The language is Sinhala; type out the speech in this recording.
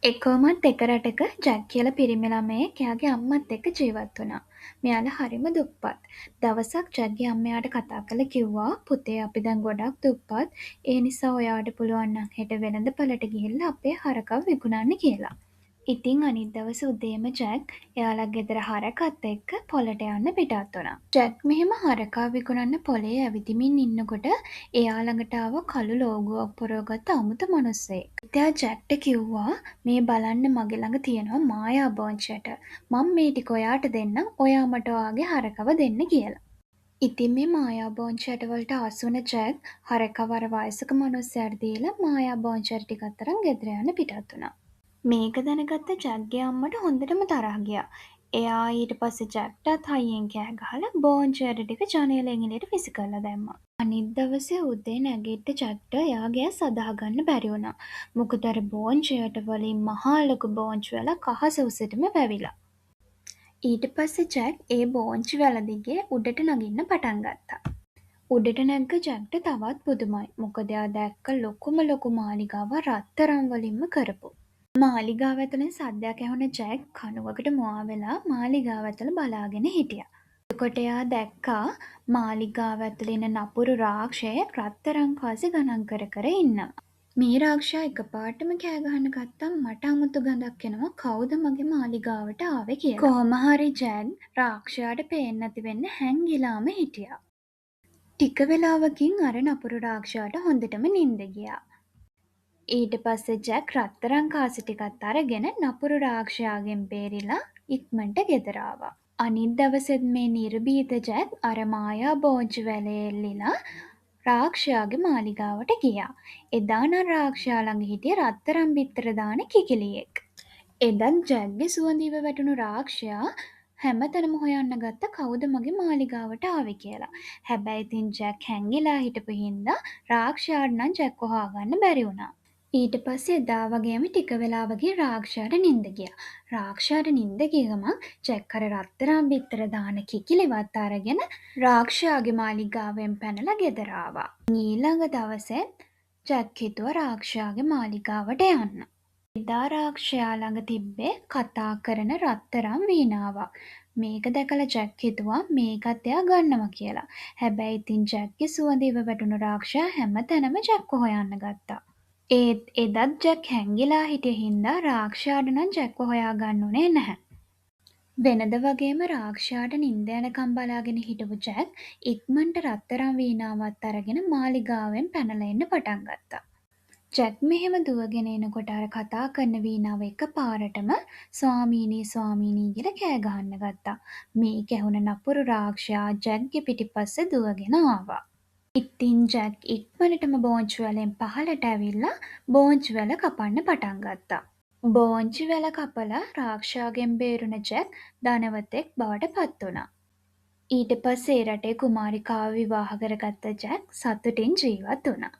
එකමත් එක රටක ජැක් කියලා පිරිමි ළමයෙක් එයාගේ අම්මත් එක්ක ජීවත් වුණා. මෙයාලා හරිම දුප්පත්. දවසක් ජැක්ගේ අම්මා එයාට කතා කරලා කිව්වා පුතේ අපි දැන් ගොඩක් දුප්පත්. ඒ නිසා ඔයාට පුළුවන් නම් හෙට වෙළඳපළට ගිහිල්ලා අපේ හරකව විකුණන්න කියලා. ඉතින් අනිත් දවස උදේම ජැක් එයාලා ගෙදර හරකත් එක්ක පොලට යන්න පිටත් වුණා. ජැක් මෙහෙම හරකා විකුණන්න පොලේ ඇවිදිමින් ඉන්නකොට එයා ළඟට ආව කළු ලෝගුවක් පොරවගත්ත අමුතු මිනිස්සෙක්. එයා ජැක්ට කිව්වා මේ බලන්න මගේ ළඟ තියෙනවා මායා බෝංචියට. මම මේ ටික ඔයාට දෙන්නම්. ඔයා මට ඔයාගේ හරකව දෙන්න කියලා. ඉතින් මේ මායා බෝංචියට වලට ආස වුණ ජැක් හරකව අර වයසක මිනිස්සයාට දීලා මායා බෝංචියට ටිකක් තරම් ගෙදර යන්න පිටත් වුණා. මේක දැනගත්ත ජැක්ගේ අම්මට හොඳටම තරහ ගියා. එයා ඊට පස්සේ ජැක්ටත් හයියෙන් කෑ ගහලා බෝංචියට ටික ජනේලෙන් එළියට විසිකරලා දැම්මා. අනිත් දවසේ උදේ නැගිට්ට ජැක්ට එයාගේ ඇස් අදාගන්න බැරි වුණා. මොකද අර බෝංචියට වලින් මහා ලොකු බෝංචි වල කහස උසටම වැවිලා. ඊට පස්සේ ජැක් ඒ බෝංචි වල දිගේ උඩට නගින්න පටන් ගත්තා. උඩට නැග්ග ජැක්ට තවත් පුදුමයි. මොකද එයා දැක්ක ලොකු මාලිගාව රත්තරන් වලින්ම කරපු. මාලිගාව ඇතුළෙන් සද්දයක් ඇහුන ජැක් කණුවකට මුවා වෙලා මාලිගාව ඇතුළ බලාගෙන හිටියා. එතකොට එයා දැක්කා මාලිගාව ඇතුළේ ඉන්න නපුරු රාක්ෂයෙක් රත්තරන් කාසි ගණන් කර කර ඉන්නවා. මේ රාක්ෂයා එකපාරටම කෑ ගහන්න ගත්තා මට අමුතු ගඳක් එනවා කවුද මගේ මාලිගාවට ආවේ කියලා. කොහොම හරි ජැක් රාක්ෂයාට පේන්නේ නැති වෙන්න හැංගිලාම හිටියා. ටික වෙලාවකින් අර නපුරු රාක්ෂයාට හොඳටම නිින්ද ගියා. ඊට පස්සේ ජැක් රත්තරන් කාසි ටිකත් අරගෙන නපුරු රාක්ෂයාගෙන් බේරිලා ඉක්මනට ගෙදර ආවා. අනිත් දවසෙත් මේ නිර්භීත ජැක් අර මායා බෝංචි වැලේ එල්ලිලා රාක්ෂයාගේ මාලිගාවට ගියා. එදා නම් රාක්ෂයා ළඟ හිටිය රත්තරන් බිත්තර දාන කිකිලියෙක්. එදත් ජැක්ගේ සුවඳිව වැටුණු රාක්ෂයා හැමතැනම හොයන්න ගත්ත කවුද මගේ මාලිගාවට ආවේ කියලා. හැබැයි ඉතින් ජැක් හැංගිලා හිටපු හින්දා රාක්ෂයාට නම් ජැක්ව හොයාගන්න බැරි වුණා. ඊට පස්සේ එදා වගේම ටික වෙලාවකින් රාක්ෂයාට නිින්ද ගියා. රාක්ෂයාට නිින්ද ගිය ගමන් ජැක් අර රත්තරන් බිත්තර දාන කිකිලිවත් අරගෙන රාක්ෂයාගේ මාලිගාවෙන් පැනලා ගෙදර ආවා. ඊළඟ දවසෙත් ජැක් හිතුවා රාක්ෂයාගේ මාලිගාවට යන්න. එදා රාක්ෂයා ළඟ තිබ්බේ කතා කරන රත්තරන් වීණාවක්. මේක දැකලා ජැක් හිතුවා මේකත් එයා ගන්නවා කියලා. හැබැයි ඉතින් ජැක්ගේ සුවඳිව වැටුණු රාක්ෂයා හැමතැනම ජැක්ව හොයන්න ගත්තා. ඒත් එදත් ජැක් හැංගිලා හිටිය හින්දා රාක්ෂයාට නම් ජැක්ව හොයාගන්න උනේ නැහැ. වෙනද වගේම රාක්ෂයාට නිින්ද යනකම් බලාගෙන හිටපු ජැක් ඉක්මනට රත්තරන් වීණාවත් අරගෙන මාලිගාවෙන් පැනලා එන්න පටන් ගත්තා. ජැක් මෙහෙම දුවගෙන එනකොට අර කතා කරන වීණාව එකපාරටම ස්වාමීනී කියලා කෑ ගහන්න ගත්තා. මේක ඇහුන නපුරු රාක්ෂයා ජැක්ගේ පිටිපස්සේ දුවගෙන ආවා. ඉතින් ජැක් ඉක්මනටම බෝංචි වලෙන් පහළට ඇවිල්ලා බෝංචි වල කපන්න පටන් ගත්තා. බෝංචි වල කපලා රාක්ෂයාගෙන් බේරුණ ජැක් ධනවතෙක් බවට පත් වුණා. ඊට පස්සේ ඒ රටේ කුමාරිකාව විවාහ කරගත්ත ජැක් සතුටින් ජීවත් වුණා.